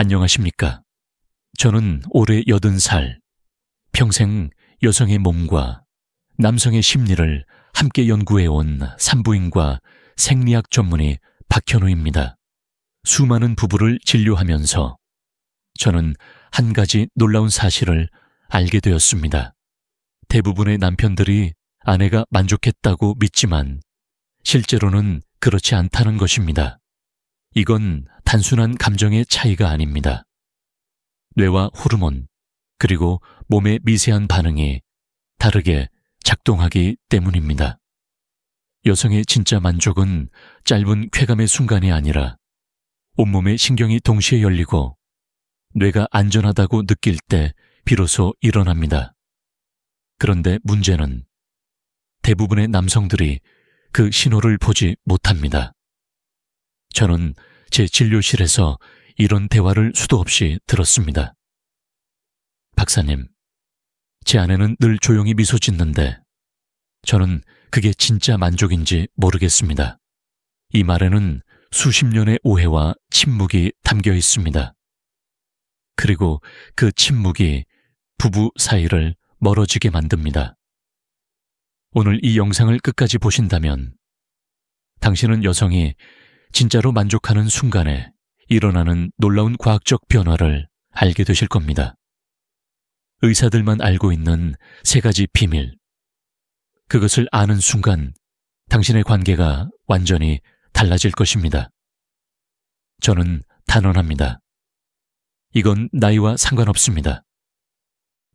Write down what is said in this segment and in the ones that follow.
안녕하십니까. 저는 올해 80살, 평생 여성의 몸과 남성의 심리를 함께 연구해온 산부인과 생리학 전문의 박현우입니다. 수많은 부부를 진료하면서 저는 한 가지 놀라운 사실을 알게 되었습니다. 대부분의 남편들이 아내가 만족했다고 믿지만 실제로는 그렇지 않다는 것입니다. 이건 단순한 감정의 차이가 아닙니다. 뇌와 호르몬, 그리고 몸의 미세한 반응이 다르게 작동하기 때문입니다. 여성의 진짜 만족은 짧은 쾌감의 순간이 아니라 온몸의 신경이 동시에 열리고 뇌가 안전하다고 느낄 때 비로소 일어납니다. 그런데 문제는 대부분의 남성들이 그 신호를 보지 못합니다. 저는 제 진료실에서 이런 대화를 수도 없이 들었습니다. 박사님, 제 아내는 늘 조용히 미소 짓는데 저는 그게 진짜 만족인지 모르겠습니다. 이 말에는 수십 년의 오해와 침묵이 담겨 있습니다. 그리고 그 침묵이 부부 사이를 멀어지게 만듭니다. 오늘 이 영상을 끝까지 보신다면 당신은 여성이 진짜로 만족하는 순간에 일어나는 놀라운 과학적 변화를 알게 되실 겁니다. 의사들만 알고 있는 3가지 비밀. 그것을 아는 순간 당신의 관계가 완전히 달라질 것입니다. 저는 단언합니다. 이건 나이와 상관없습니다.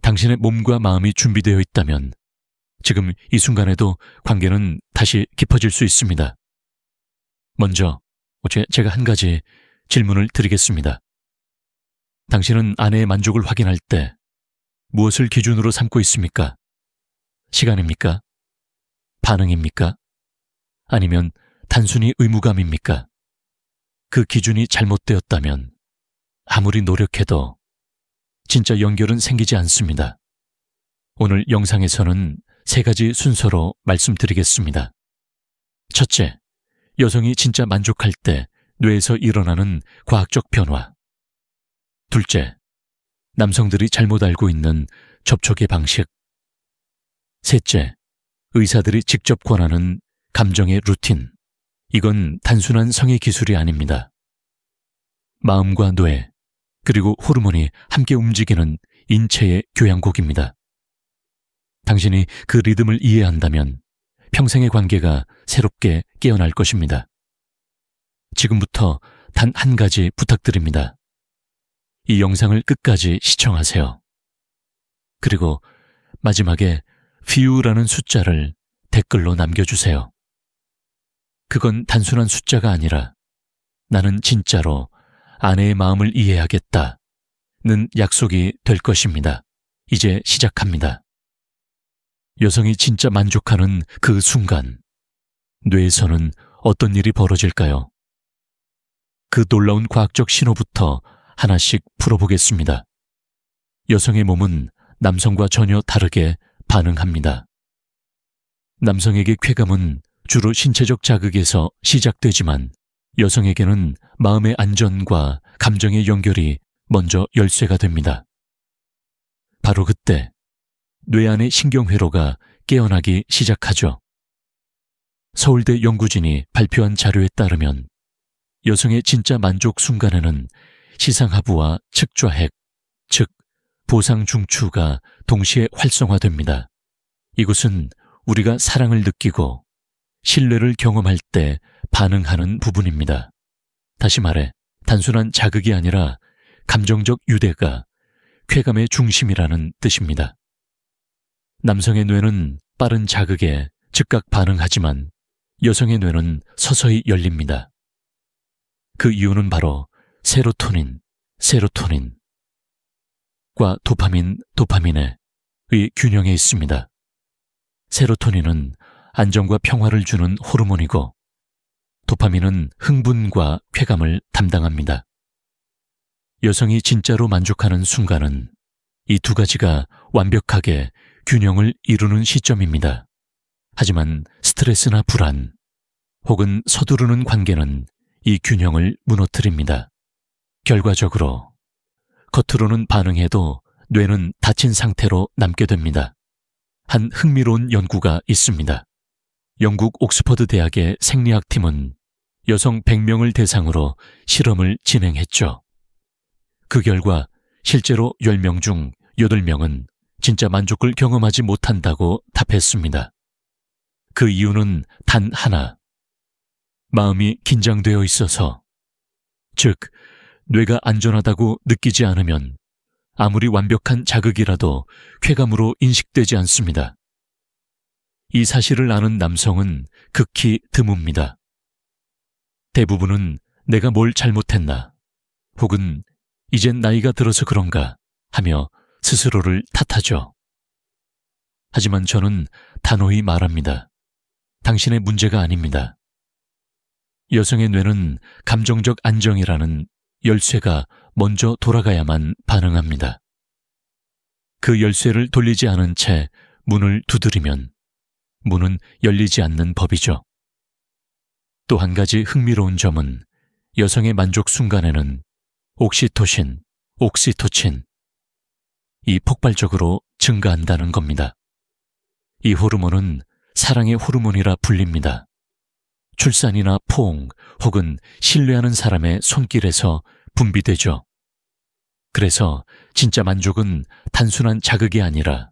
당신의 몸과 마음이 준비되어 있다면 지금 이 순간에도 관계는 다시 깊어질 수 있습니다. 먼저 제가 한 가지 질문을 드리겠습니다. 당신은 아내의 만족을 확인할 때 무엇을 기준으로 삼고 있습니까? 시간입니까? 반응입니까? 아니면 단순히 의무감입니까? 그 기준이 잘못되었다면 아무리 노력해도 진짜 연결은 생기지 않습니다. 오늘 영상에서는 3가지 순서로 말씀드리겠습니다. 첫째, 여성이 진짜 만족할 때 뇌에서 일어나는 과학적 변화. 둘째, 남성들이 잘못 알고 있는 접촉의 방식. 셋째, 의사들이 직접 권하는 감정의 루틴. 이건 단순한 성의 기술이 아닙니다. 마음과 뇌, 그리고 호르몬이 함께 움직이는 인체의 교향곡입니다. 당신이 그 리듬을 이해한다면 평생의 관계가 새롭게 깨어날 것입니다. 지금부터 단 한 가지 부탁드립니다. 이 영상을 끝까지 시청하세요. 그리고 마지막에 FEW라는 숫자를 댓글로 남겨주세요. 그건 단순한 숫자가 아니라 나는 진짜로 아내의 마음을 이해하겠다는 약속이 될 것입니다. 이제 시작합니다. 여성이 진짜 만족하는 그 순간, 뇌에서는 어떤 일이 벌어질까요? 그 놀라운 과학적 신호부터 하나씩 풀어보겠습니다. 여성의 몸은 남성과 전혀 다르게 반응합니다. 남성에게 쾌감은 주로 신체적 자극에서 시작되지만 여성에게는 마음의 안전과 감정의 연결이 먼저 열쇠가 됩니다. 바로 그때 뇌 안의 신경회로가 깨어나기 시작하죠. 서울대 연구진이 발표한 자료에 따르면 여성의 진짜 만족 순간에는 시상하부와 측좌핵, 즉 보상중추가 동시에 활성화됩니다. 이곳은 우리가 사랑을 느끼고 신뢰를 경험할 때 반응하는 부분입니다. 다시 말해 단순한 자극이 아니라 감정적 유대가 쾌감의 중심이라는 뜻입니다. 남성의 뇌는 빠른 자극에 즉각 반응하지만 여성의 뇌는 서서히 열립니다. 그 이유는 바로 세로토닌과 도파민의 균형에 있습니다. 세로토닌은 안정과 평화를 주는 호르몬이고 도파민은 흥분과 쾌감을 담당합니다. 여성이 진짜로 만족하는 순간은 이 2가지가 완벽하게 균형을 이루는 시점입니다. 하지만 스트레스나 불안 혹은 서두르는 관계는 이 균형을 무너뜨립니다. 결과적으로 겉으로는 반응해도 뇌는 닫힌 상태로 남게 됩니다. 한 흥미로운 연구가 있습니다. 영국 옥스퍼드 대학의 생리학팀은 여성 100명을 대상으로 실험을 진행했죠. 그 결과 실제로 10명 중 8명은 진짜 만족을 경험하지 못한다고 답했습니다. 그 이유는 단 하나, 마음이 긴장되어 있어서, 즉 뇌가 안전하다고 느끼지 않으면 아무리 완벽한 자극이라도 쾌감으로 인식되지 않습니다. 이 사실을 아는 남성은 극히 드뭅니다. 대부분은 내가 뭘 잘못했나, 혹은 이젠 나이가 들어서 그런가 하며 스스로를 탓하죠. 하지만 저는 단호히 말합니다. 당신의 문제가 아닙니다. 여성의 뇌는 감정적 안정이라는 열쇠가 먼저 돌아가야만 반응합니다. 그 열쇠를 돌리지 않은 채 문을 두드리면 문은 열리지 않는 법이죠. 또 한 가지 흥미로운 점은 여성의 만족 순간에는 옥시토신, 옥시토친, 이 폭발적으로 증가한다는 겁니다. 이 호르몬은 사랑의 호르몬이라 불립니다. 출산이나 포옹 혹은 신뢰하는 사람의 손길에서 분비되죠. 그래서 진짜 만족은 단순한 자극이 아니라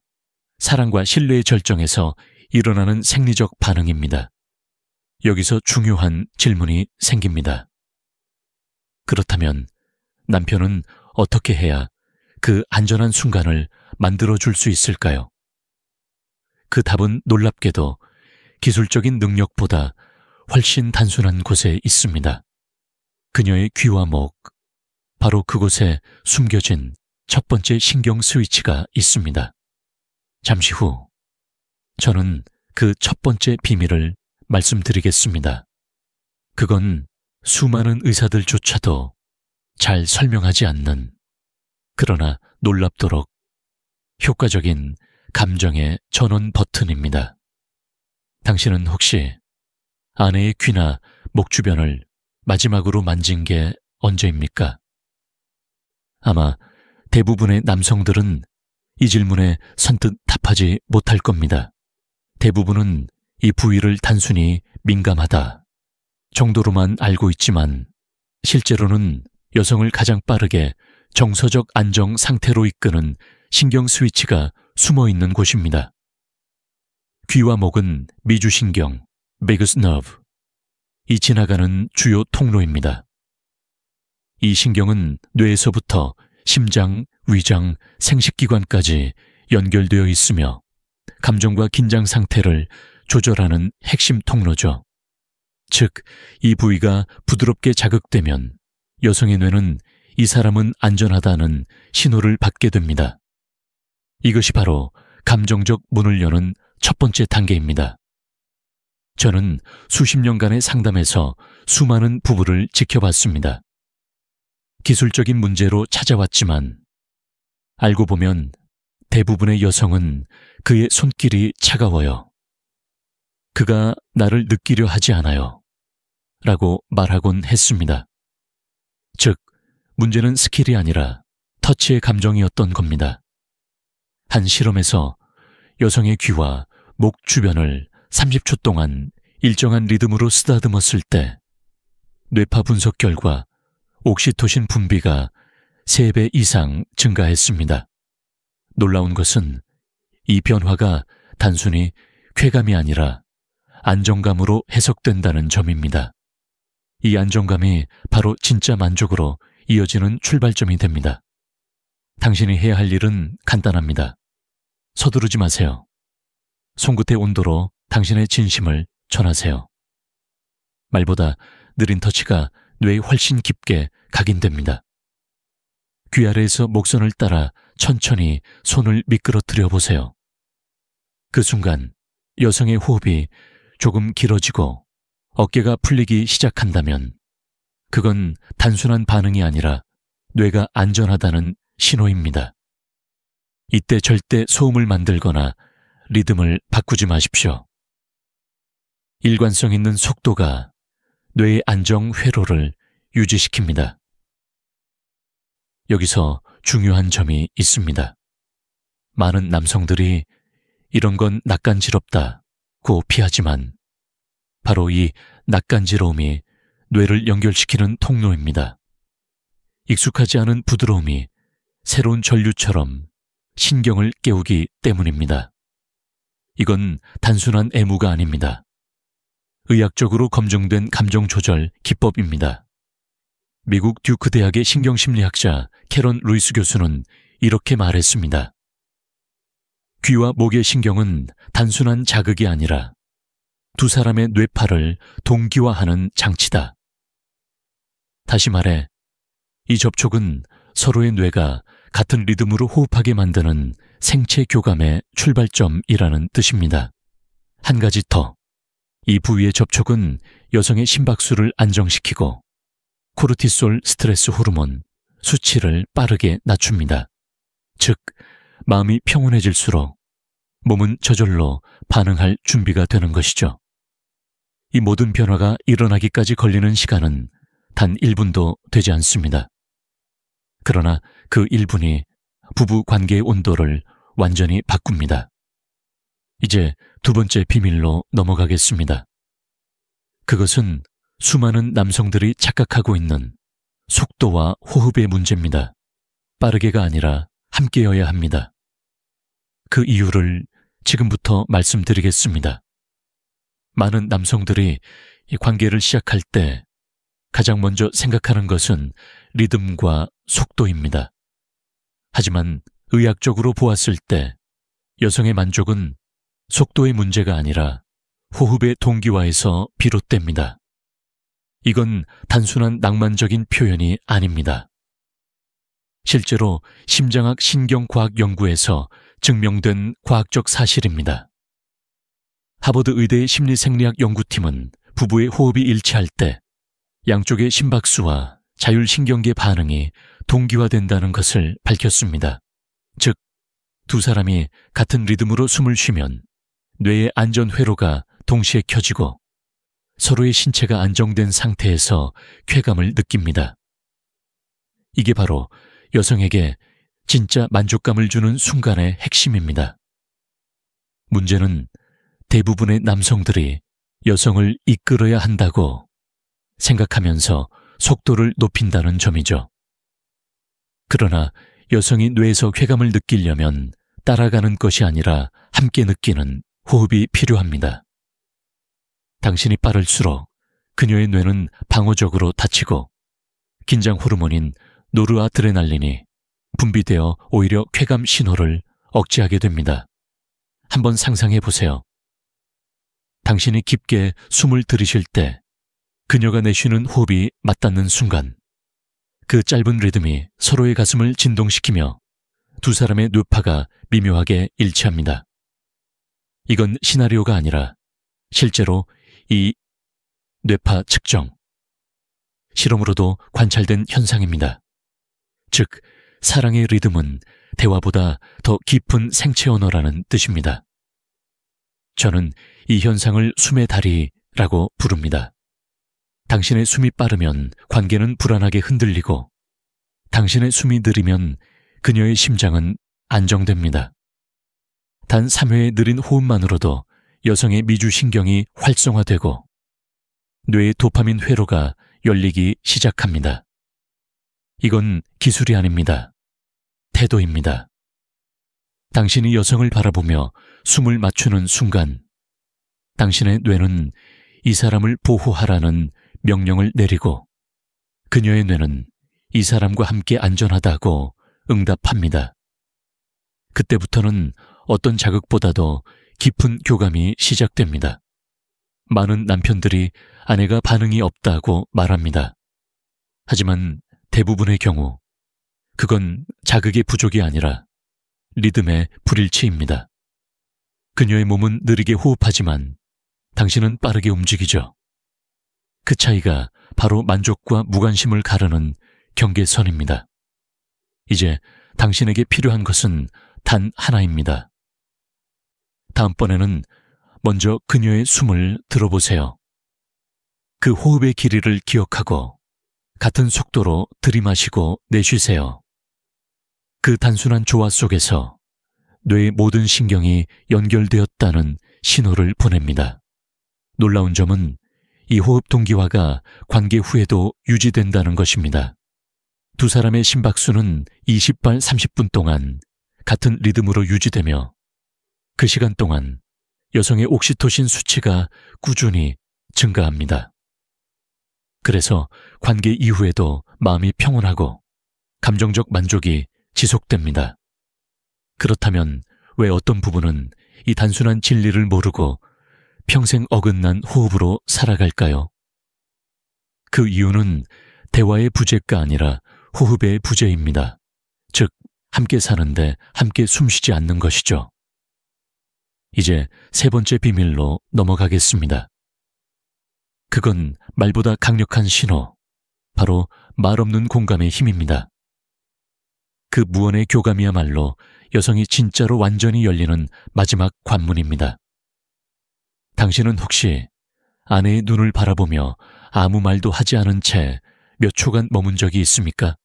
사랑과 신뢰의 절정에서 일어나는 생리적 반응입니다. 여기서 중요한 질문이 생깁니다. 그렇다면 남편은 어떻게 해야 그 안전한 순간을 만들어줄 수 있을까요? 그 답은 놀랍게도 기술적인 능력보다 훨씬 단순한 곳에 있습니다. 그녀의 귀와 목, 바로 그곳에 숨겨진 첫 번째 신경 스위치가 있습니다. 잠시 후 저는 그 첫 번째 비밀을 말씀드리겠습니다. 그건 수많은 의사들조차도 잘 설명하지 않는, 그러나 놀랍도록 효과적인 감정의 전원 버튼입니다. 당신은 혹시 아내의 귀나 목 주변을 마지막으로 만진 게 언제입니까? 아마 대부분의 남성들은 이 질문에 선뜻 답하지 못할 겁니다. 대부분은 이 부위를 단순히 민감하다 정도로만 알고 있지만 실제로는 여성을 가장 빠르게 정서적 안정 상태로 이끄는 신경 스위치가 숨어 있는 곳입니다. 귀와 목은 미주신경, 베거스 너브, 이 지나가는 주요 통로입니다. 이 신경은 뇌에서부터 심장, 위장, 생식기관까지 연결되어 있으며 감정과 긴장 상태를 조절하는 핵심 통로죠. 즉, 이 부위가 부드럽게 자극되면 여성의 뇌는 이 사람은 안전하다는 신호를 받게 됩니다. 이것이 바로 감정적 문을 여는 첫 번째 단계입니다. 저는 수십 년간의 상담에서 수많은 부부를 지켜봤습니다. 기술적인 문제로 찾아왔지만 알고 보면 대부분의 여성은 그의 손길이 차가워요. 그가 나를 느끼려 하지 않아요. 라고 말하곤 했습니다. 즉, 문제는 스킬이 아니라 터치의 감정이었던 겁니다. 한 실험에서 여성의 귀와 목 주변을 30초 동안 일정한 리듬으로 쓰다듬었을 때 뇌파 분석 결과 옥시토신 분비가 3배 이상 증가했습니다. 놀라운 것은 이 변화가 단순히 쾌감이 아니라 안정감으로 해석된다는 점입니다. 이 안정감이 바로 진짜 만족으로 이어지는 출발점이 됩니다. 당신이 해야 할 일은 간단합니다. 서두르지 마세요. 손끝의 온도로 당신의 진심을 전하세요. 말보다 느린 터치가 뇌에 훨씬 깊게 각인됩니다. 귀 아래에서 목선을 따라 천천히 손을 미끄러뜨려 보세요. 그 순간 여성의 호흡이 조금 길어지고 어깨가 풀리기 시작한다면 그건 단순한 반응이 아니라 뇌가 안전하다는 신호입니다. 이때 절대 소음을 만들거나 리듬을 바꾸지 마십시오. 일관성 있는 속도가 뇌의 안정 회로를 유지시킵니다. 여기서 중요한 점이 있습니다. 많은 남성들이 이런 건 낯간지럽다고 피하지만 바로 이 낯간지러움이 뇌를 연결시키는 통로입니다. 익숙하지 않은 부드러움이 새로운 전류처럼 신경을 깨우기 때문입니다. 이건 단순한 애무가 아닙니다. 의학적으로 검증된 감정 조절 기법입니다. 미국 듀크 대학의 신경심리학자 캐런 루이스 교수는 이렇게 말했습니다. 귀와 목의 신경은 단순한 자극이 아니라 두 사람의 뇌파를 동기화하는 장치다. 다시 말해, 이 접촉은 서로의 뇌가 같은 리듬으로 호흡하게 만드는 생체 교감의 출발점이라는 뜻입니다. 한 가지 더, 이 부위의 접촉은 여성의 심박수를 안정시키고 코르티솔 스트레스 호르몬 수치를 빠르게 낮춥니다. 즉, 마음이 평온해질수록 몸은 저절로 반응할 준비가 되는 것이죠. 이 모든 변화가 일어나기까지 걸리는 시간은 단 1분도 되지 않습니다. 그러나 그 1분이 부부 관계의 온도를 완전히 바꿉니다. 이제 두 번째 비밀로 넘어가겠습니다. 그것은 수많은 남성들이 착각하고 있는 속도와 호흡의 문제입니다. 빠르게가 아니라 함께여야 합니다. 그 이유를 지금부터 말씀드리겠습니다. 많은 남성들이 이 관계를 시작할 때 가장 먼저 생각하는 것은 리듬과 속도입니다. 하지만 의학적으로 보았을 때 여성의 만족은 속도의 문제가 아니라 호흡의 동기화에서 비롯됩니다. 이건 단순한 낭만적인 표현이 아닙니다. 실제로 심장학 신경과학 연구에서 증명된 과학적 사실입니다. 하버드 의대의 심리생리학 연구팀은 부부의 호흡이 일치할 때 양쪽의 심박수와 자율신경계 반응이 동기화된다는 것을 밝혔습니다. 즉, 두 사람이 같은 리듬으로 숨을 쉬면 뇌의 안전회로가 동시에 켜지고 서로의 신체가 안정된 상태에서 쾌감을 느낍니다. 이게 바로 여성에게 진짜 만족감을 주는 순간의 핵심입니다. 문제는 대부분의 남성들이 여성을 이끌어야 한다고 생각하면서 속도를 높인다는 점이죠. 그러나 여성이 뇌에서 쾌감을 느끼려면 따라가는 것이 아니라 함께 느끼는 호흡이 필요합니다. 당신이 빠를수록 그녀의 뇌는 방어적으로 닫히고 긴장 호르몬인 노르아드레날린이 분비되어 오히려 쾌감 신호를 억제하게 됩니다. 한번 상상해 보세요. 당신이 깊게 숨을 들이쉴 때 그녀가 내쉬는 호흡이 맞닿는 순간 그 짧은 리듬이 서로의 가슴을 진동시키며 두 사람의 뇌파가 미묘하게 일치합니다. 이건 시나리오가 아니라 실제로 이 뇌파 측정, 실험으로도 관찰된 현상입니다. 즉, 사랑의 리듬은 대화보다 더 깊은 생체 언어라는 뜻입니다. 저는 이 현상을 숨의 다리라고 부릅니다. 당신의 숨이 빠르면 관계는 불안하게 흔들리고 당신의 숨이 느리면 그녀의 심장은 안정됩니다. 단 3회의 느린 호흡만으로도 여성의 미주신경이 활성화되고 뇌의 도파민 회로가 열리기 시작합니다. 이건 기술이 아닙니다. 태도입니다. 당신이 여성을 바라보며 숨을 맞추는 순간 당신의 뇌는 이 사람을 보호하라는 명령을 내리고 그녀의 뇌는 이 사람과 함께 안전하다고 응답합니다. 그때부터는 어떤 자극보다도 깊은 교감이 시작됩니다. 많은 남편들이 아내가 반응이 없다고 말합니다. 하지만 대부분의 경우 그건 자극의 부족이 아니라 리듬의 불일치입니다. 그녀의 몸은 느리게 호흡하지만 당신은 빠르게 움직이죠. 그 차이가 바로 만족과 무관심을 가르는 경계선입니다. 이제 당신에게 필요한 것은 단 하나입니다. 다음번에는 먼저 그녀의 숨을 들어보세요. 그 호흡의 길이를 기억하고 같은 속도로 들이마시고 내쉬세요. 그 단순한 조화 속에서 뇌의 모든 신경이 연결되었다는 신호를 보냅니다. 놀라운 점은 이 호흡 동기화가 관계 후에도 유지된다는 것입니다. 두 사람의 심박수는 20발 30분 동안 같은 리듬으로 유지되며 그 시간 동안 여성의 옥시토신 수치가 꾸준히 증가합니다. 그래서 관계 이후에도 마음이 평온하고 감정적 만족이 지속됩니다. 그렇다면 왜 어떤 부부는 이 단순한 진리를 모르고 평생 어긋난 호흡으로 살아갈까요? 그 이유는 대화의 부재가 아니라 호흡의 부재입니다. 즉, 함께 사는데 함께 숨쉬지 않는 것이죠. 이제 세 번째 비밀로 넘어가겠습니다. 그건 말보다 강력한 신호, 바로 말 없는 공감의 힘입니다. 그 무언의 교감이야말로 여성이 진짜로 완전히 열리는 마지막 관문입니다. 당신은 혹시 아내의 눈을 바라보며 아무 말도 하지 않은 채 몇 초간 머문 적이 있습니까?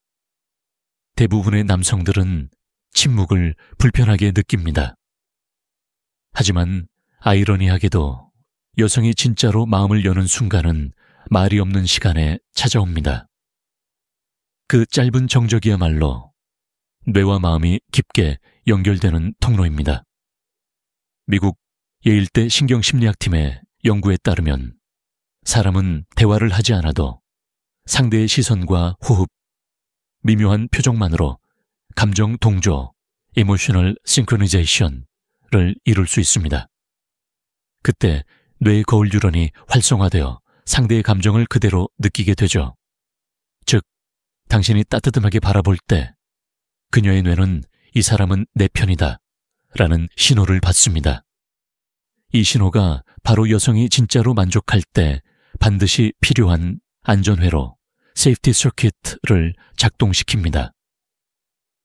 대부분의 남성들은 침묵을 불편하게 느낍니다. 하지만 아이러니하게도 여성이 진짜로 마음을 여는 순간은 말이 없는 시간에 찾아옵니다. 그 짧은 정적이야말로 뇌와 마음이 깊게 연결되는 통로입니다. 미국 예일대 신경심리학팀의 연구에 따르면 사람은 대화를 하지 않아도 상대의 시선과 호흡, 미묘한 표정만으로 감정 동조, emotional synchronization을 이룰 수 있습니다. 그때 뇌의 거울 뉴런이 활성화되어 상대의 감정을 그대로 느끼게 되죠. 즉, 당신이 따뜻하게 바라볼 때 그녀의 뇌는 이 사람은 내 편이다 라는 신호를 받습니다. 이 신호가 바로 여성이 진짜로 만족할 때 반드시 필요한 안전회로 세이프티 서킷을 작동시킵니다.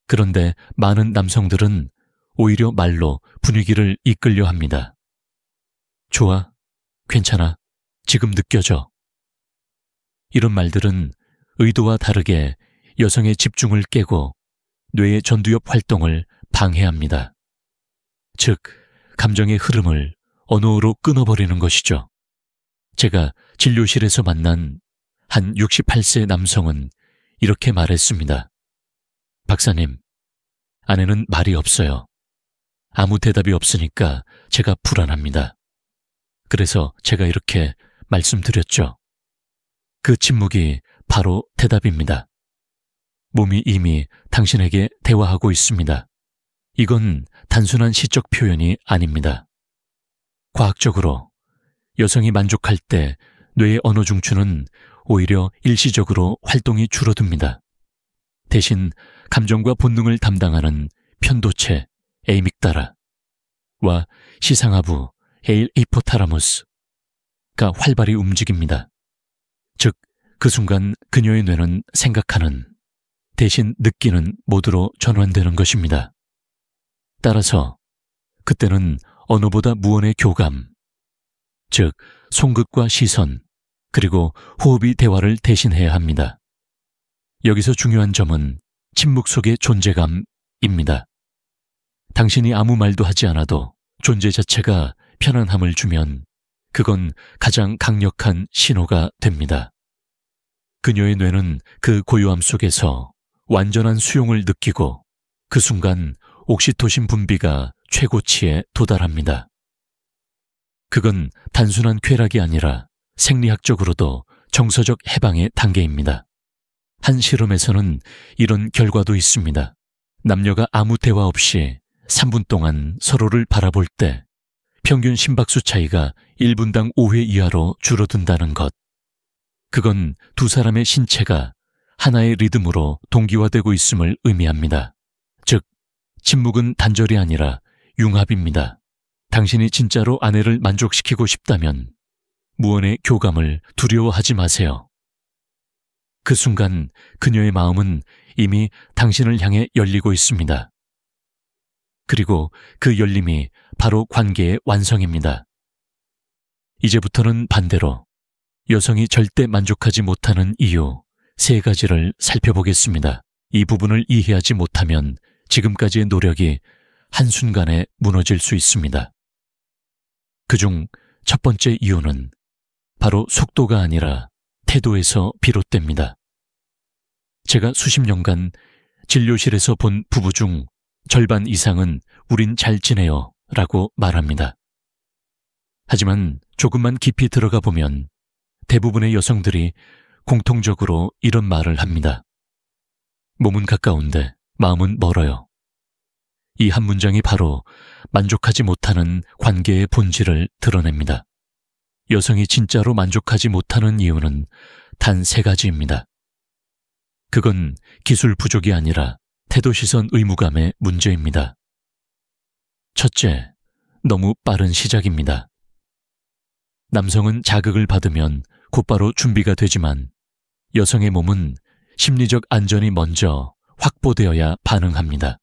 그런데 많은 남성들은 오히려 말로 분위기를 이끌려 합니다. 좋아, 괜찮아, 지금 느껴져. 이런 말들은 의도와 다르게 여성의 집중을 깨고 뇌의 전두엽 활동을 방해합니다. 즉, 감정의 흐름을 언어로 끊어버리는 것이죠. 제가 진료실에서 만난 한 68세 남성은 이렇게 말했습니다. 박사님, 아내는 말이 없어요. 아무 대답이 없으니까 제가 불안합니다. 그래서 제가 이렇게 말씀드렸죠. 그 침묵이 바로 대답입니다. 몸이 이미 당신에게 대화하고 있습니다. 이건 단순한 시적 표현이 아닙니다. 과학적으로 여성이 만족할 때 뇌의 언어 중추는 오히려 일시적으로 활동이 줄어듭니다. 대신 감정과 본능을 담당하는 편도체 에이믹달라와 시상하부 에일 히포타라무스가 활발히 움직입니다. 즉, 그 순간 그녀의 뇌는 생각하는 대신 느끼는 모드로 전환되는 것입니다. 따라서 그때는 언어보다 무언의 교감, 즉 손끝과 시선, 그리고 호흡이 대화를 대신해야 합니다. 여기서 중요한 점은 침묵 속의 존재감입니다. 당신이 아무 말도 하지 않아도 존재 자체가 편안함을 주면 그건 가장 강력한 신호가 됩니다. 그녀의 뇌는 그 고요함 속에서 완전한 수용을 느끼고 그 순간 옥시토신 분비가 최고치에 도달합니다. 그건 단순한 쾌락이 아니라 생리학적으로도 정서적 해방의 단계입니다. 한 실험에서는 이런 결과도 있습니다. 남녀가 아무 대화 없이 3분 동안 서로를 바라볼 때 평균 심박수 차이가 1분당 5회 이하로 줄어든다는 것. 그건 두 사람의 신체가 하나의 리듬으로 동기화되고 있음을 의미합니다. 즉, 침묵은 단절이 아니라 융합입니다. 당신이 진짜로 아내를 만족시키고 싶다면 무언의 교감을 두려워하지 마세요. 그 순간 그녀의 마음은 이미 당신을 향해 열리고 있습니다. 그리고 그 열림이 바로 관계의 완성입니다. 이제부터는 반대로 여성이 절대 만족하지 못하는 이유 3가지를 살펴보겠습니다. 이 부분을 이해하지 못하면 지금까지의 노력이 한순간에 무너질 수 있습니다. 그중 첫 번째 이유는 바로 속도가 아니라 태도에서 비롯됩니다. 제가 수십 년간 진료실에서 본 부부 중 절반 이상은 우린 잘 지내요 라고 말합니다. 하지만 조금만 깊이 들어가 보면 대부분의 여성들이 공통적으로 이런 말을 합니다. 몸은 가까운데 마음은 멀어요. 이 한 문장이 바로 만족하지 못하는 관계의 본질을 드러냅니다. 여성이 진짜로 만족하지 못하는 이유는 단 3가지입니다. 그건 기술 부족이 아니라 태도 시선 의무감의 문제입니다. 첫째, 너무 빠른 시작입니다. 남성은 자극을 받으면 곧바로 준비가 되지만 여성의 몸은 심리적 안전이 먼저 확보되어야 반응합니다.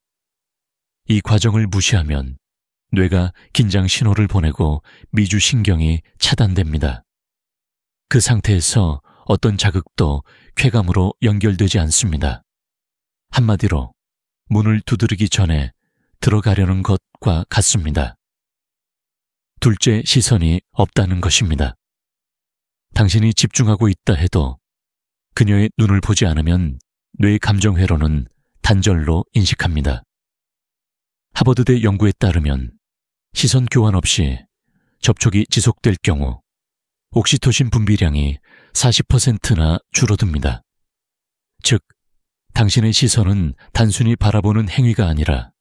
이 과정을 무시하면 뇌가 긴장 신호를 보내고 미주신경이 차단됩니다. 그 상태에서 어떤 자극도 쾌감으로 연결되지 않습니다. 한마디로 문을 두드리기 전에 들어가려는 것과 같습니다. 둘째, 시선이 없다는 것입니다. 당신이 집중하고 있다 해도 그녀의 눈을 보지 않으면 뇌 감정회로는 단절로 인식합니다. 하버드대 연구에 따르면 시선 교환 없이 접촉이 지속될 경우 옥시토신 분비량이 40%나 줄어듭니다. 즉, 당신의 시선은 단순히 바라보는 행위가 아니라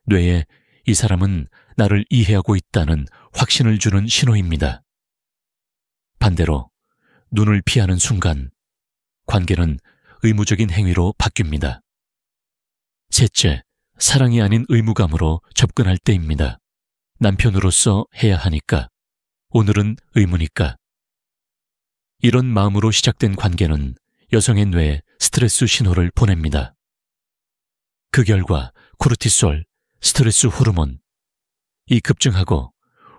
뇌에 이 사람은 나를 이해하고 있다는 확신을 주는 신호입니다. 반대로 눈을 피하는 순간 관계는 의무적인 행위로 바뀝니다. 셋째, 사랑이 아닌 의무감으로 접근할 때입니다. 남편으로서 해야 하니까, 오늘은 의무니까. 이런 마음으로 시작된 관계는 여성의 뇌에 스트레스 신호를 보냅니다. 그 결과 코르티솔, 스트레스 호르몬, 이 급증하고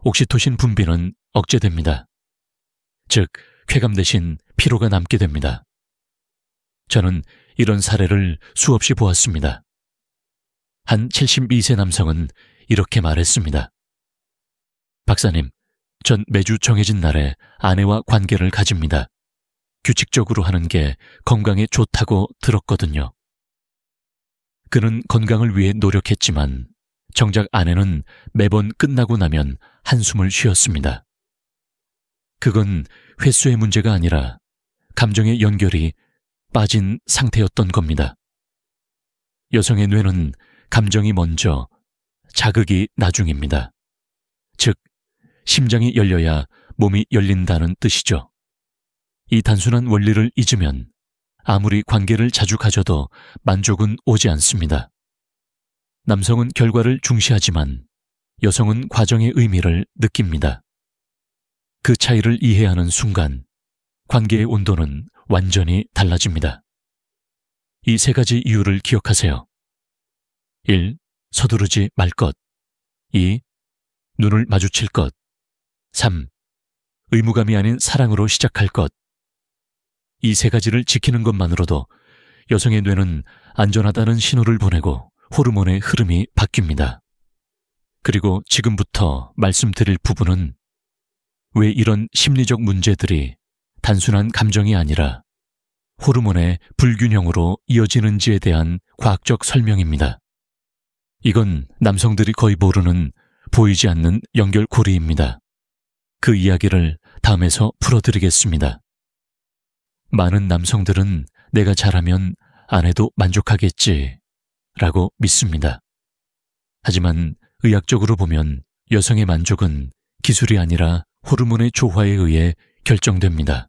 옥시토신 분비는 억제됩니다. 즉, 쾌감 대신 피로가 남게 됩니다. 저는 이런 사례를 수없이 보았습니다. 한 72세 남성은 이렇게 말했습니다. 박사님, 전 매주 정해진 날에 아내와 관계를 가집니다. 규칙적으로 하는 게 건강에 좋다고 들었거든요. 그는 건강을 위해 노력했지만 정작 아내는 매번 끝나고 나면 한숨을 쉬었습니다. 그건 횟수의 문제가 아니라 감정의 연결이 빠진 상태였던 겁니다. 여성의 뇌는 감정이 먼저, 자극이 나중입니다. 즉, 심장이 열려야 몸이 열린다는 뜻이죠. 이 단순한 원리를 잊으면 아무리 관계를 자주 가져도 만족은 오지 않습니다. 남성은 결과를 중시하지만 여성은 과정의 의미를 느낍니다. 그 차이를 이해하는 순간 관계의 온도는 완전히 달라집니다. 이 3가지 이유를 기억하세요. 1. 서두르지 말 것. 2. 눈을 마주칠 것. 3. 의무감이 아닌 사랑으로 시작할 것. 이 3가지를 지키는 것만으로도 여성의 뇌는 안전하다는 신호를 보내고 호르몬의 흐름이 바뀝니다. 그리고 지금부터 말씀드릴 부분은 왜 이런 심리적 문제들이 단순한 감정이 아니라 호르몬의 불균형으로 이어지는지에 대한 과학적 설명입니다. 이건 남성들이 거의 모르는 보이지 않는 연결고리입니다. 그 이야기를 다음에서 풀어드리겠습니다. 많은 남성들은 내가 잘하면 아내도 만족하겠지 라고 믿습니다. 하지만 의학적으로 보면 여성의 만족은 기술이 아니라 호르몬의 조화에 의해 결정됩니다.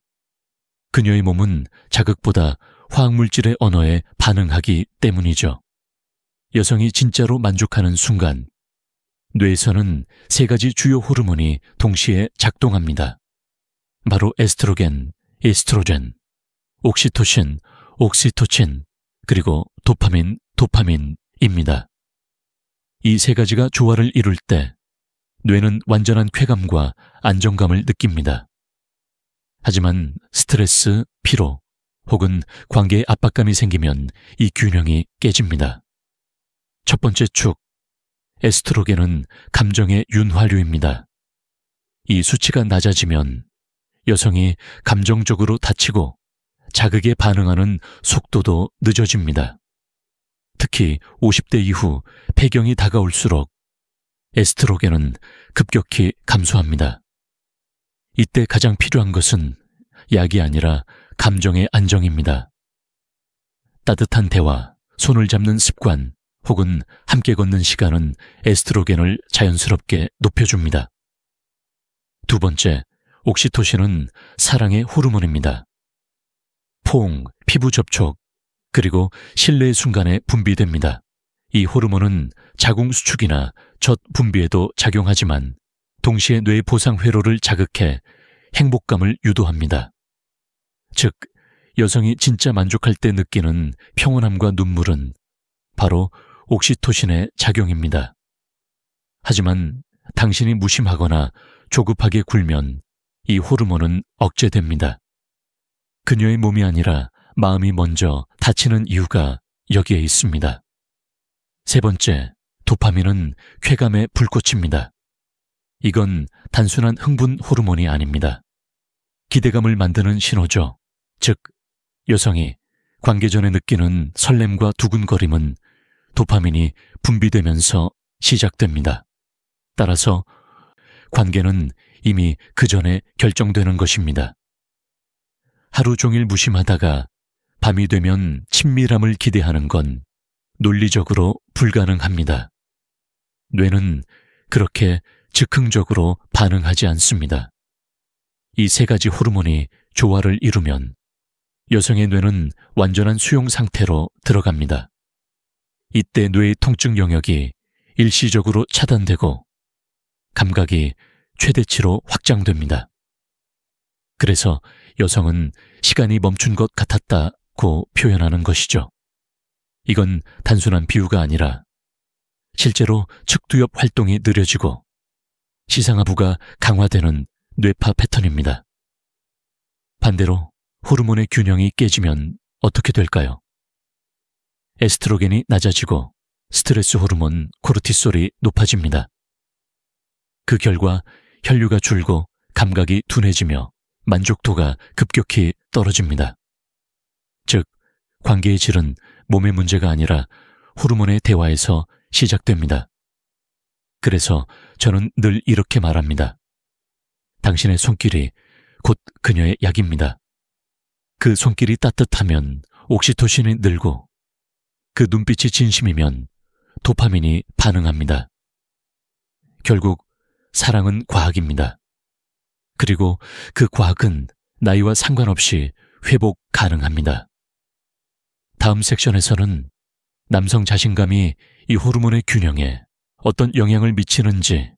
그녀의 몸은 자극보다 화학물질의 언어에 반응하기 때문이죠. 여성이 진짜로 만족하는 순간 뇌에서는 3가지 주요 호르몬이 동시에 작동합니다. 바로 에스트로겐, 에스트로젠, 옥시토신, 옥시토친, 그리고 도파민, 도파민입니다. 이 3가지가 조화를 이룰 때 뇌는 완전한 쾌감과 안정감을 느낍니다. 하지만 스트레스, 피로 혹은 관계에 압박감이 생기면 이 균형이 깨집니다. 첫 번째 축, 에스트로겐은 감정의 윤활유입니다. 이 수치가 낮아지면 여성이 감정적으로 다치고 자극에 반응하는 속도도 늦어집니다. 특히 50대 이후 폐경이 다가올수록 에스트로겐은 급격히 감소합니다. 이때 가장 필요한 것은 약이 아니라 감정의 안정입니다. 따뜻한 대화, 손을 잡는 습관 혹은 함께 걷는 시간은 에스트로겐을 자연스럽게 높여줍니다. 두 번째, 옥시토신은 사랑의 호르몬입니다. 포옹, 피부 접촉, 그리고 신뢰의 순간에 분비됩니다. 이 호르몬은 자궁 수축이나 젖 분비에도 작용하지만 동시에 뇌 보상 회로를 자극해 행복감을 유도합니다. 즉, 여성이 진짜 만족할 때 느끼는 평온함과 눈물은 바로 옥시토신의 작용입니다. 하지만 당신이 무심하거나 조급하게 굴면 이 호르몬은 억제됩니다. 그녀의 몸이 아니라 마음이 먼저 다치는 이유가 여기에 있습니다. 세 번째, 도파민은 쾌감의 불꽃입니다. 이건 단순한 흥분 호르몬이 아닙니다. 기대감을 만드는 신호죠. 즉, 여성이 관계 전에 느끼는 설렘과 두근거림은 도파민이 분비되면서 시작됩니다. 따라서 관계는 이미 그 전에 결정되는 것입니다. 하루 종일 무심하다가 밤이 되면 친밀함을 기대하는 건 논리적으로 불가능합니다. 뇌는 그렇게 즉흥적으로 반응하지 않습니다. 이 세 가지 호르몬이 조화를 이루면 여성의 뇌는 완전한 수용 상태로 들어갑니다. 이때 뇌의 통증 영역이 일시적으로 차단되고 감각이 최대치로 확장됩니다. 그래서 여성은 시간이 멈춘 것 같았다고 표현하는 것이죠. 이건 단순한 비유가 아니라 실제로 측두엽 활동이 느려지고 시상하부가 강화되는 뇌파 패턴입니다. 반대로 호르몬의 균형이 깨지면 어떻게 될까요? 에스트로겐이 낮아지고 스트레스 호르몬 코르티솔이 높아집니다. 그 결과 혈류가 줄고 감각이 둔해지며 만족도가 급격히 떨어집니다. 즉, 관계의 질은 몸의 문제가 아니라 호르몬의 대화에서 시작됩니다. 그래서 저는 늘 이렇게 말합니다. 당신의 손길이 곧 그녀의 약입니다. 그 손길이 따뜻하면 옥시토신이 늘고 그 눈빛이 진심이면 도파민이 반응합니다. 결국 사랑은 과학입니다. 그리고 그 과학은 나이와 상관없이 회복 가능합니다. 다음 섹션에서는 남성 자신감이 이 호르몬의 균형에 어떤 영향을 미치는지,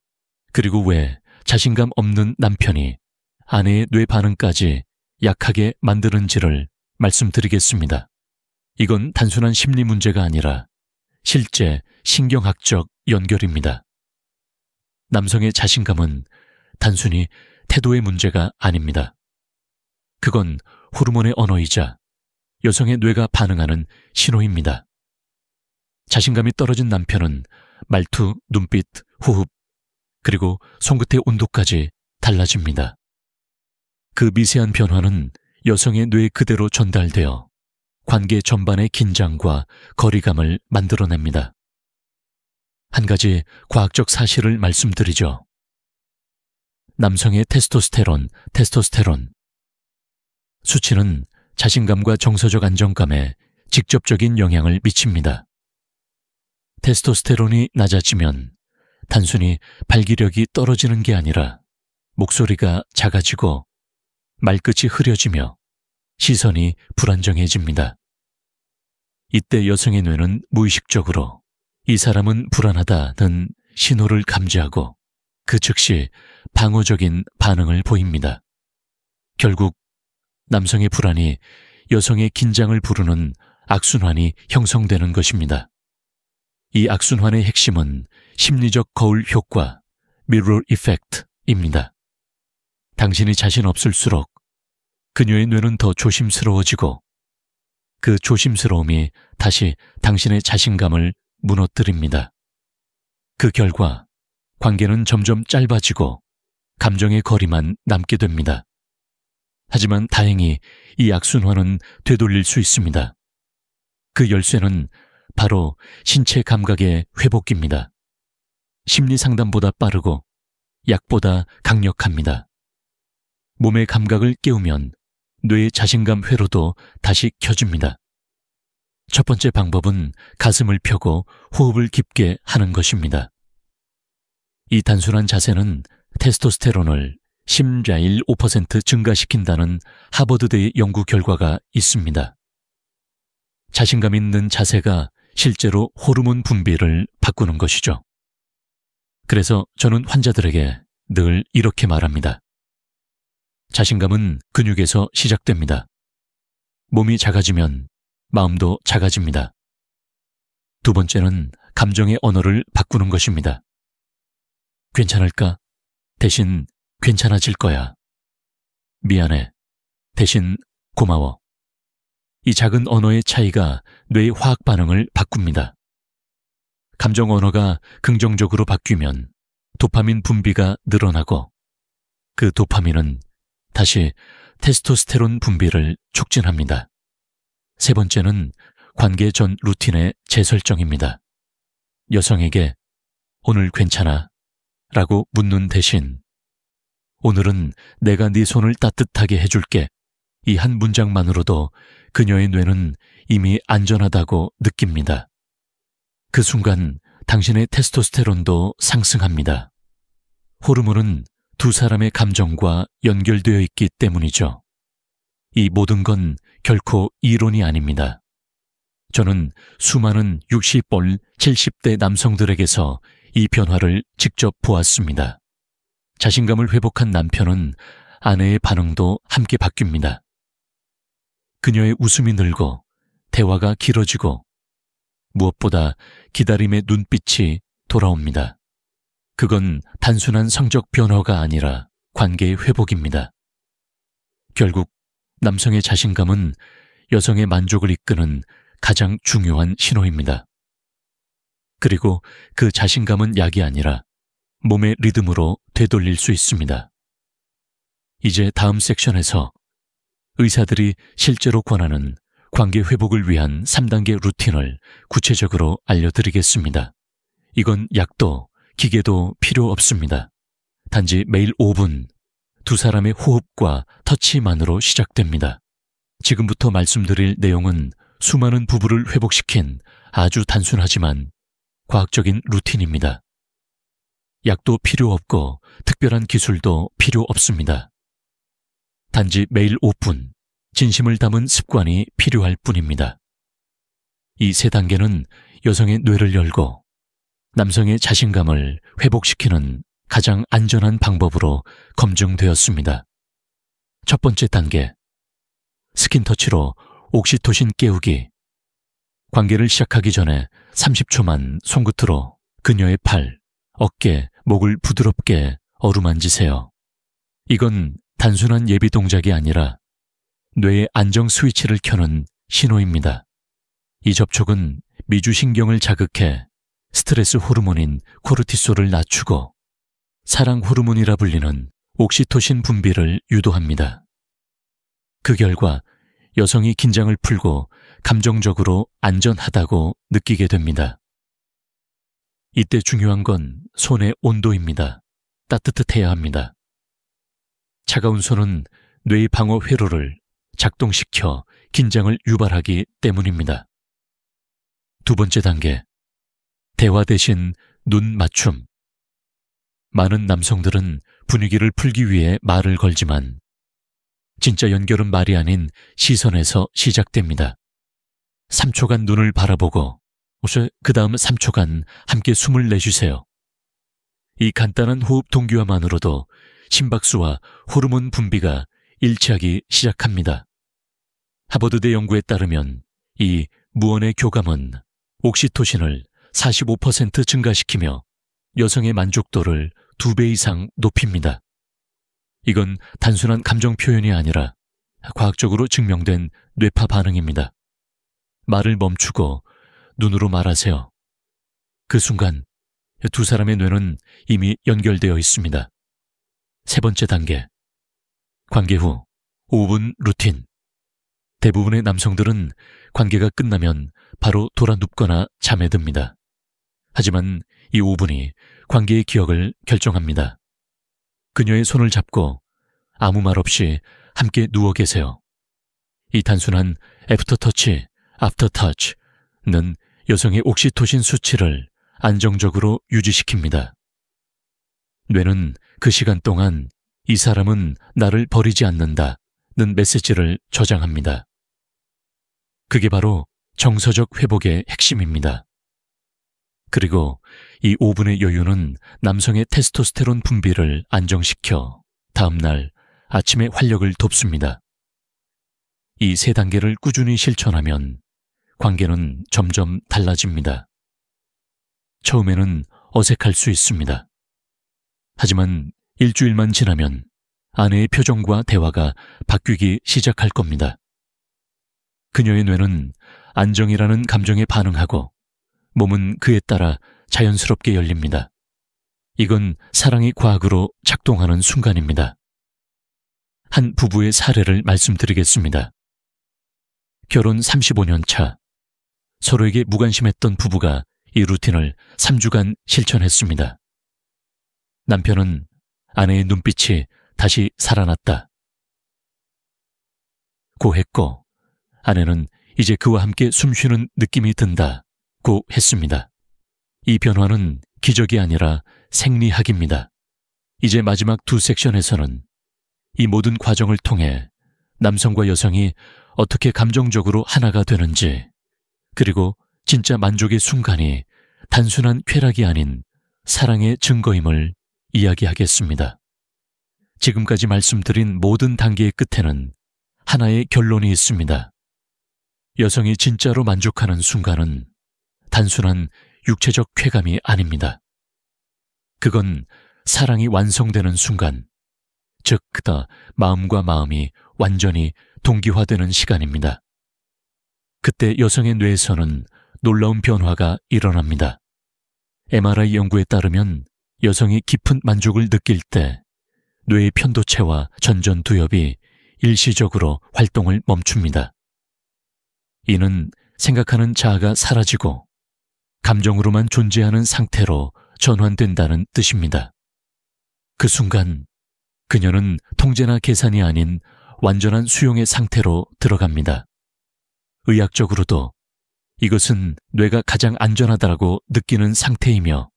그리고 왜 자신감 없는 남편이 아내의 뇌 반응까지 약하게 만드는지를 말씀드리겠습니다. 이건 단순한 심리 문제가 아니라 실제 신경학적 연결입니다. 남성의 자신감은 단순히 태도의 문제가 아닙니다. 그건 호르몬의 언어이자 여성의 뇌가 반응하는 신호입니다. 자신감이 떨어진 남편은 말투, 눈빛, 호흡, 그리고 손끝의 온도까지 달라집니다. 그 미세한 변화는 여성의 뇌 그대로 전달되어 관계 전반의 긴장과 거리감을 만들어냅니다. 한 가지 과학적 사실을 말씀드리죠. 남성의 테스토스테론 수치는 자신감과 정서적 안정감에 직접적인 영향을 미칩니다. 테스토스테론이 낮아지면 단순히 발기력이 떨어지는 게 아니라 목소리가 작아지고 말끝이 흐려지며 시선이 불안정해집니다. 이때 여성의 뇌는 무의식적으로 이 사람은 불안하다는 신호를 감지하고 그 즉시 방어적인 반응을 보입니다. 결국 남성의 불안이 여성의 긴장을 부르는 악순환이 형성되는 것입니다. 이 악순환의 핵심은 심리적 거울 효과, mirror effect입니다. 당신이 자신 없을수록 그녀의 뇌는 더 조심스러워지고 그 조심스러움이 다시 당신의 자신감을 무너뜨립니다. 그 결과 관계는 점점 짧아지고 감정의 거리만 남게 됩니다. 하지만 다행히 이 악순환은 되돌릴 수 있습니다. 그 열쇠는 바로 신체 감각의 회복기입니다. 심리 상담보다 빠르고 약보다 강력합니다. 몸의 감각을 깨우면 뇌의 자신감 회로도 다시 켜집니다. 첫 번째 방법은 가슴을 펴고 호흡을 깊게 하는 것입니다. 이 단순한 자세는 테스토스테론을 10~5% 증가시킨다는 하버드대의 연구 결과가 있습니다. 자신감 있는 자세가 실제로 호르몬 분비를 바꾸는 것이죠. 그래서 저는 환자들에게 늘 이렇게 말합니다. 자신감은 근육에서 시작됩니다. 몸이 작아지면 마음도 작아집니다. 두 번째는 감정의 언어를 바꾸는 것입니다. 괜찮을까? 대신 괜찮아질 거야. 미안해. 대신 고마워. 이 작은 언어의 차이가 뇌의 화학 반응을 바꿉니다. 감정 언어가 긍정적으로 바뀌면 도파민 분비가 늘어나고 그 도파민은 다시 테스토스테론 분비를 촉진합니다. 세 번째는 관계 전 루틴의 재설정입니다. 여성에게 오늘 괜찮아? 라고 묻는 대신 오늘은 내가 네 손을 따뜻하게 해줄게. 이 한 문장만으로도 그녀의 뇌는 이미 안전하다고 느낍니다. 그 순간 당신의 테스토스테론도 상승합니다. 호르몬은 두 사람의 감정과 연결되어 있기 때문이죠. 이 모든 건 결코 이론이 아닙니다. 저는 수많은 60볼, 70대 남성들에게서 이 변화를 직접 보았습니다. 자신감을 회복한 남편은 아내의 반응도 함께 바뀝니다. 그녀의 웃음이 늘고 대화가 길어지고 무엇보다 기다림의 눈빛이 돌아옵니다. 그건 단순한 성적 변화가 아니라 관계의 회복입니다. 결국 남성의 자신감은 여성의 만족을 이끄는 가장 중요한 신호입니다. 그리고 그 자신감은 약이 아니라 몸의 리듬으로 되돌릴 수 있습니다. 이제 다음 섹션에서 의사들이 실제로 권하는 관계 회복을 위한 3단계 루틴을 구체적으로 알려드리겠습니다. 이건 약도 기계도 필요 없습니다. 단지 매일 5분, 두 사람의 호흡과 터치만으로 시작됩니다. 지금부터 말씀드릴 내용은 수많은 부부를 회복시킨 아주 단순하지만 과학적인 루틴입니다. 약도 필요 없고 특별한 기술도 필요 없습니다. 단지 매일 5분, 진심을 담은 습관이 필요할 뿐입니다. 이 세 단계는 여성의 뇌를 열고 남성의 자신감을 회복시키는 가장 안전한 방법으로 검증되었습니다. 첫 번째 단계, 스킨터치로 옥시토신 깨우기. 관계를 시작하기 전에 30초만 손끝으로 그녀의 팔, 어깨, 목을 부드럽게 어루만지세요. 이건 단순한 예비 동작이 아니라 뇌의 안정 스위치를 켜는 신호입니다. 이 접촉은 미주신경을 자극해 스트레스 호르몬인 코르티솔을 낮추고 사랑 호르몬이라 불리는 옥시토신 분비를 유도합니다. 그 결과 여성이 긴장을 풀고 감정적으로 안전하다고 느끼게 됩니다. 이때 중요한 건 손의 온도입니다. 따뜻해야 합니다. 차가운 손은 뇌의 방어 회로를 작동시켜 긴장을 유발하기 때문입니다. 두 번째 단계, 대화 대신 눈 맞춤. 많은 남성들은 분위기를 풀기 위해 말을 걸지만 진짜 연결은 말이 아닌 시선에서 시작됩니다. 3초간 눈을 바라보고 그 다음 3초간 함께 숨을 내쉬세요. 이 간단한 호흡 동기화만으로도 심박수와 호르몬 분비가 일치하기 시작합니다. 하버드대 연구에 따르면 이 무언의 교감은 옥시토신을 45% 증가시키며 여성의 만족도를 2배 이상 높입니다. 이건 단순한 감정 표현이 아니라 과학적으로 증명된 뇌파 반응입니다. 말을 멈추고 눈으로 말하세요. 그 순간 두 사람의 뇌는 이미 연결되어 있습니다. 세 번째 단계. 관계 후 5분 루틴. 대부분의 남성들은 관계가 끝나면 바로 돌아 눕거나 잠에 듭니다. 하지만 이 5분이 관계의 기억을 결정합니다. 그녀의 손을 잡고 아무 말 없이 함께 누워 계세요. 이 단순한 애프터터치, 아프터터치는 여성의 옥시토신 수치를 안정적으로 유지시킵니다. 뇌는 그 시간 동안 이 사람은 나를 버리지 않는다는 메시지를 저장합니다. 그게 바로 정서적 회복의 핵심입니다. 그리고 이 5분의 여유는 남성의 테스토스테론 분비를 안정시켜 다음날 아침의 활력을 돕습니다. 이 세 단계를 꾸준히 실천하면 관계는 점점 달라집니다. 처음에는 어색할 수 있습니다. 하지만 일주일만 지나면 아내의 표정과 대화가 바뀌기 시작할 겁니다. 그녀의 뇌는 안정이라는 감정에 반응하고 몸은 그에 따라 자연스럽게 열립니다. 이건 사랑이 과학으로 작동하는 순간입니다. 한 부부의 사례를 말씀드리겠습니다. 결혼 35년 차, 서로에게 무관심했던 부부가 이 루틴을 3주간 실천했습니다. 남편은 아내의 눈빛이 다시 살아났다 고 했고, 아내는 이제 그와 함께 숨쉬는 느낌이 든다고 했습니다. 이 변화는 기적이 아니라 생리학입니다. 이제 마지막 두 섹션에서는 이 모든 과정을 통해 남성과 여성이 어떻게 감정적으로 하나가 되는지, 그리고 진짜 만족의 순간이 단순한 쾌락이 아닌 사랑의 증거임을 이야기하겠습니다. 지금까지 말씀드린 모든 단계의 끝에는 하나의 결론이 있습니다. 여성이 진짜로 만족하는 순간은 단순한 육체적 쾌감이 아닙니다. 그건 사랑이 완성되는 순간, 즉 마음과 마음이 완전히 동기화되는 시간입니다. 그때 여성의 뇌에서는 놀라운 변화가 일어납니다. MRI 연구에 따르면 여성이 깊은 만족을 느낄 때 뇌의 편도체와 전전두엽이 일시적으로 활동을 멈춥니다. 이는 생각하는 자아가 사라지고 감정으로만 존재하는 상태로 전환된다는 뜻입니다. 그 순간 그녀는 통제나 계산이 아닌 완전한 수용의 상태로 들어갑니다. 의학적으로도 이것은 뇌가 가장 안전하다고 느끼는 상태이며,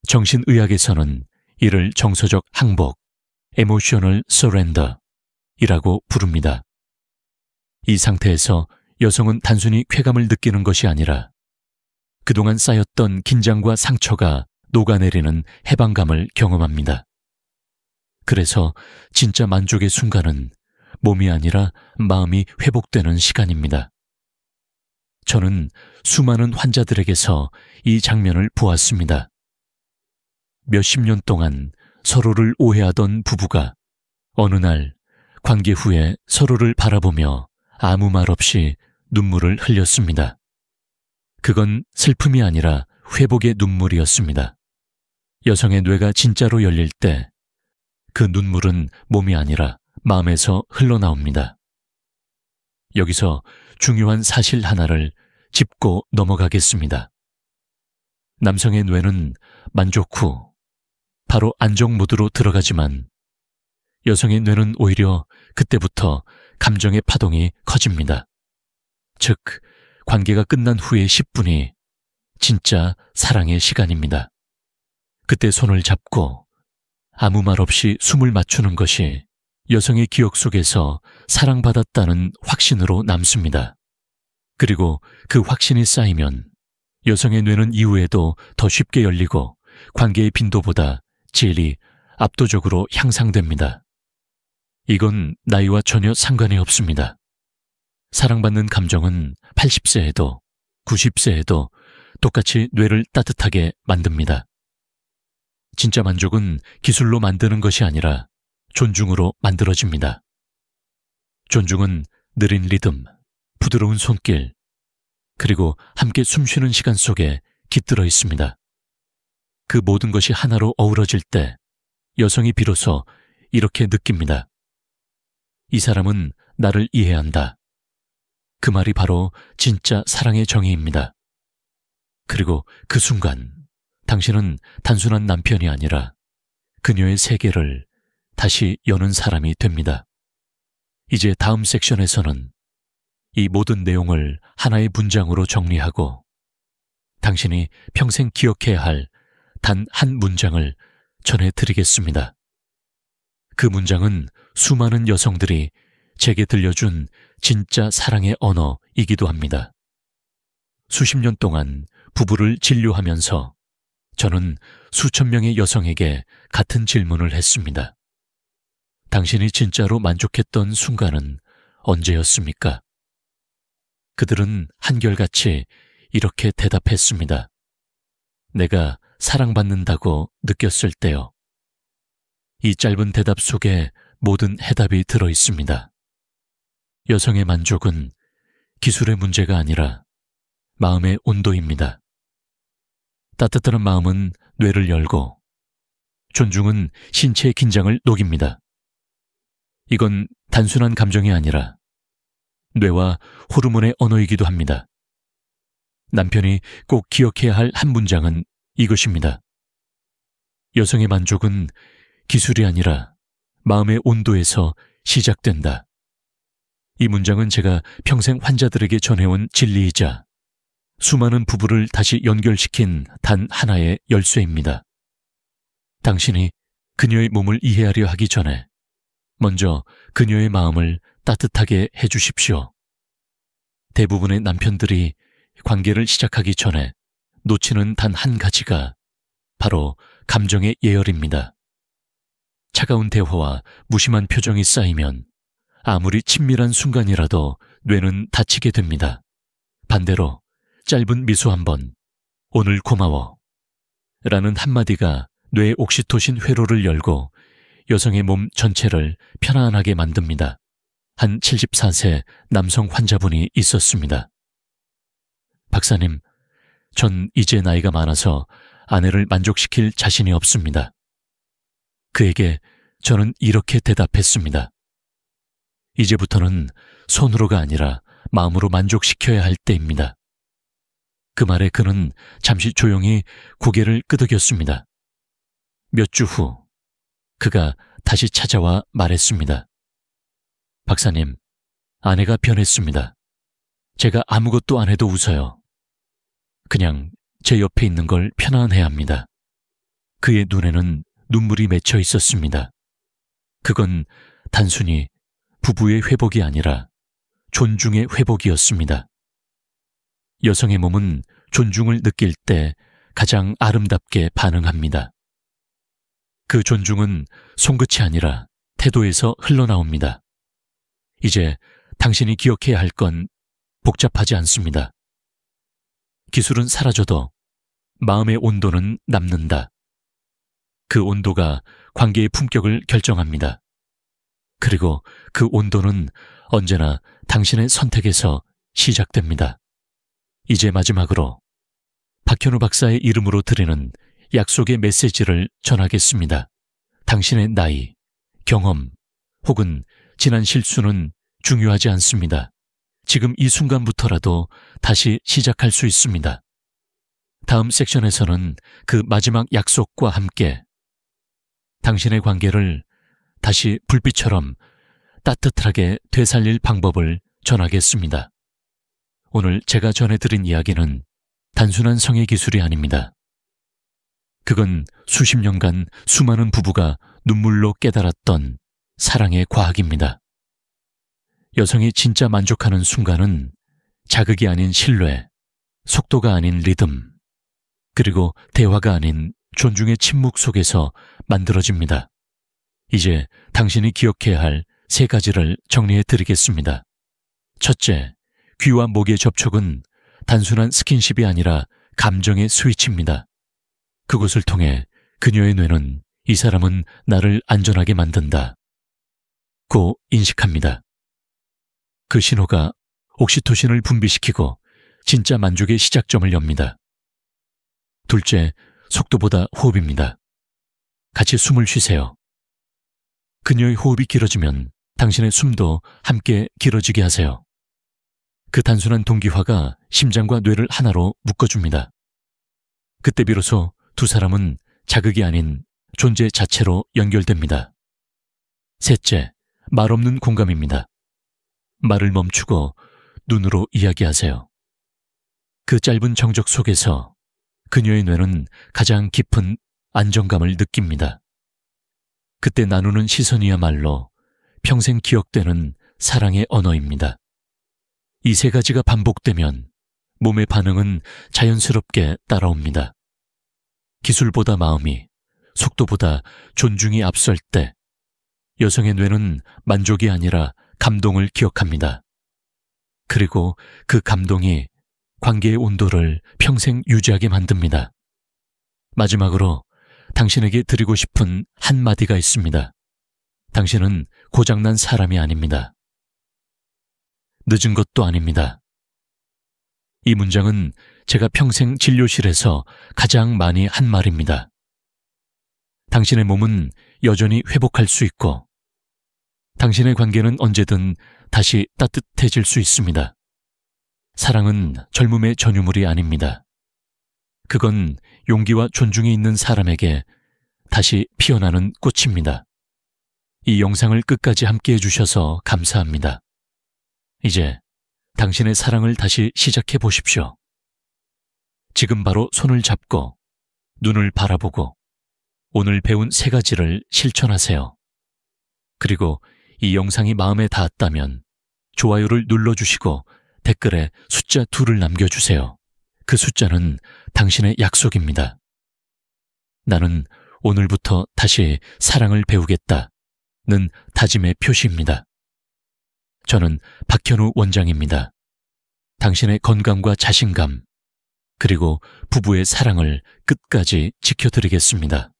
정신의학에서는 이를 정서적 항복, emotional surrender 이라고 부릅니다. 이 상태에서 여성은 단순히 쾌감을 느끼는 것이 아니라 그동안 쌓였던 긴장과 상처가 녹아내리는 해방감을 경험합니다. 그래서 진짜 만족의 순간은 몸이 아니라 마음이 회복되는 시간입니다. 저는 수많은 환자들에게서 이 장면을 보았습니다. 몇십 년 동안 서로를 오해하던 부부가 어느 날 관계 후에 서로를 바라보며 아무 말 없이 눈물을 흘렸습니다. 그건 슬픔이 아니라 회복의 눈물이었습니다. 여성의 뇌가 진짜로 열릴 때 그 눈물은 몸이 아니라 마음에서 흘러나옵니다. 여기서 중요한 사실 하나를 짚고 넘어가겠습니다. 남성의 뇌는 만족 후 바로 안정 모드로 들어가지만 여성의 뇌는 오히려 그때부터 감정의 파동이 커집니다. 즉, 관계가 끝난 후의 10분이 진짜 사랑의 시간입니다. 그때 손을 잡고 아무 말 없이 숨을 맞추는 것이 여성의 기억 속에서 사랑받았다는 확신으로 남습니다. 그리고 그 확신이 쌓이면 여성의 뇌는 이후에도 더 쉽게 열리고 관계의 빈도보다 질이 압도적으로 향상됩니다. 이건 나이와 전혀 상관이 없습니다. 사랑받는 감정은 80세에도 90세에도 똑같이 뇌를 따뜻하게 만듭니다. 진짜 만족은 기술로 만드는 것이 아니라 존중으로 만들어집니다. 존중은 느린 리듬, 부드러운 손길, 그리고 함께 숨쉬는 시간 속에 깃들어 있습니다. 그 모든 것이 하나로 어우러질 때 여성이 비로소 이렇게 느낍니다. 이 사람은 나를 이해한다. 그 말이 바로 진짜 사랑의 정의입니다. 그리고 그 순간 당신은 단순한 남편이 아니라 그녀의 세계를 다시 여는 사람이 됩니다. 이제 다음 섹션에서는 이 모든 내용을 하나의 문장으로 정리하고 당신이 평생 기억해야 할 단 한 문장을 전해드리겠습니다. 그 문장은 수많은 여성들이 제게 들려준 진짜 사랑의 언어이기도 합니다. 수십 년 동안 부부를 진료하면서 저는 수천 명의 여성에게 같은 질문을 했습니다. 당신이 진짜로 만족했던 순간은 언제였습니까? 그들은 한결같이 이렇게 대답했습니다. 내가 사랑받는다고 느꼈을 때요. 이 짧은 대답 속에 모든 해답이 들어 있습니다. 여성의 만족은 기술의 문제가 아니라 마음의 온도입니다. 따뜻한 마음은 뇌를 열고 존중은 신체의 긴장을 녹입니다. 이건 단순한 감정이 아니라 뇌와 호르몬의 언어이기도 합니다. 남편이 꼭 기억해야 할 한 문장은 이것입니다. 여성의 만족은 기술이 아니라 마음의 온도에서 시작된다. 이 문장은 제가 평생 환자들에게 전해온 진리이자 수많은 부부를 다시 연결시킨 단 하나의 열쇠입니다. 당신이 그녀의 몸을 이해하려 하기 전에 먼저 그녀의 마음을 따뜻하게 해주십시오. 대부분의 남편들이 관계를 시작하기 전에 놓치는 단 한 가지가 바로 감정의 예열입니다. 차가운 대화와 무심한 표정이 쌓이면 아무리 친밀한 순간이라도 뇌는 다치게 됩니다. 반대로 짧은 미소 한 번, 오늘 고마워 라는 한마디가 뇌의 옥시토신 회로를 열고 여성의 몸 전체를 편안하게 만듭니다. 한 74세 남성 환자분이 있었습니다. 박사님, 전 이제 나이가 많아서 아내를 만족시킬 자신이 없습니다. 그에게 저는 이렇게 대답했습니다. 이제부터는 손으로가 아니라 마음으로 만족시켜야 할 때입니다. 그 말에 그는 잠시 조용히 고개를 끄덕였습니다. 몇 주 후 그가 다시 찾아와 말했습니다. 박사님, 아내가 변했습니다. 제가 아무것도 안 해도 웃어요. 그냥 제 옆에 있는 걸 편안해야 합니다. 그의 눈에는 눈물이 맺혀 있었습니다. 그건 단순히 부부의 회복이 아니라 존중의 회복이었습니다. 여성의 몸은 존중을 느낄 때 가장 아름답게 반응합니다. 그 존중은 손끝이 아니라 태도에서 흘러나옵니다. 이제 당신이 기억해야 할 건 복잡하지 않습니다. 기술은 사라져도 마음의 온도는 남는다. 그 온도가 관계의 품격을 결정합니다. 그리고 그 온도는 언제나 당신의 선택에서 시작됩니다. 이제 마지막으로 박현우 박사의 이름으로 드리는 약속의 메시지를 전하겠습니다. 당신의 나이, 경험 혹은 지난 실수는 중요하지 않습니다. 지금 이 순간부터라도 다시 시작할 수 있습니다. 다음 섹션에서는 그 마지막 약속과 함께 당신의 관계를 다시 불빛처럼 따뜻하게 되살릴 방법을 전하겠습니다. 오늘 제가 전해드린 이야기는 단순한 성의 기술이 아닙니다. 그건 수십 년간 수많은 부부가 눈물로 깨달았던 사랑의 과학입니다. 여성이 진짜 만족하는 순간은 자극이 아닌 신뢰, 속도가 아닌 리듬, 그리고 대화가 아닌 존중의 침묵 속에서 만들어집니다. 이제 당신이 기억해야 할 3가지를 정리해 드리겠습니다. 첫째, 귀와 목의 접촉은 단순한 스킨십이 아니라 감정의 스위치입니다. 그곳을 통해 그녀의 뇌는 이 사람은 나를 안전하게 만든다 고 인식합니다. 그 신호가 옥시토신을 분비시키고 진짜 만족의 시작점을 엽니다. 둘째, 속도보다 호흡입니다. 같이 숨을 쉬세요. 그녀의 호흡이 길어지면 당신의 숨도 함께 길어지게 하세요. 그 단순한 동기화가 심장과 뇌를 하나로 묶어줍니다. 그때 비로소 두 사람은 자극이 아닌 존재 자체로 연결됩니다. 셋째, 말 없는 공감입니다. 말을 멈추고 눈으로 이야기하세요. 그 짧은 정적 속에서 그녀의 뇌는 가장 깊은 안정감을 느낍니다. 그때 나누는 시선이야말로 평생 기억되는 사랑의 언어입니다. 이 세 가지가 반복되면 몸의 반응은 자연스럽게 따라옵니다. 기술보다 마음이, 속도보다 존중이 앞설 때 여성의 뇌는 만족이 아니라 감동을 기억합니다. 그리고 그 감동이 관계의 온도를 평생 유지하게 만듭니다. 마지막으로 당신에게 드리고 싶은 한마디가 있습니다. 당신은 고장난 사람이 아닙니다. 늦은 것도 아닙니다. 이 문장은 제가 평생 진료실에서 가장 많이 한 말입니다. 당신의 몸은 여전히 회복할 수 있고 당신의 관계는 언제든 다시 따뜻해질 수 있습니다. 사랑은 젊음의 전유물이 아닙니다. 그건 용기와 존중이 있는 사람에게 다시 피어나는 꽃입니다. 이 영상을 끝까지 함께 해주셔서 감사합니다. 이제 당신의 사랑을 다시 시작해 보십시오. 지금 바로 손을 잡고 눈을 바라보고 오늘 배운 세 가지를 실천하세요. 그리고 이 영상이 마음에 닿았다면 좋아요를 눌러주시고 댓글에 숫자 2를 남겨주세요. 그 숫자는 당신의 약속입니다. 나는 오늘부터 다시 사랑을 배우겠다는 다짐의 표시입니다. 저는 박현우 원장입니다. 당신의 건강과 자신감, 그리고 부부의 사랑을 끝까지 지켜드리겠습니다.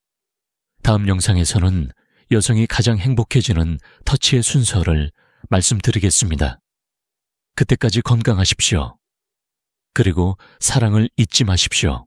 다음 영상에서는 여성이 가장 행복해지는 터치의 순서를 말씀드리겠습니다. 그때까지 건강하십시오. 그리고 사랑을 잊지 마십시오.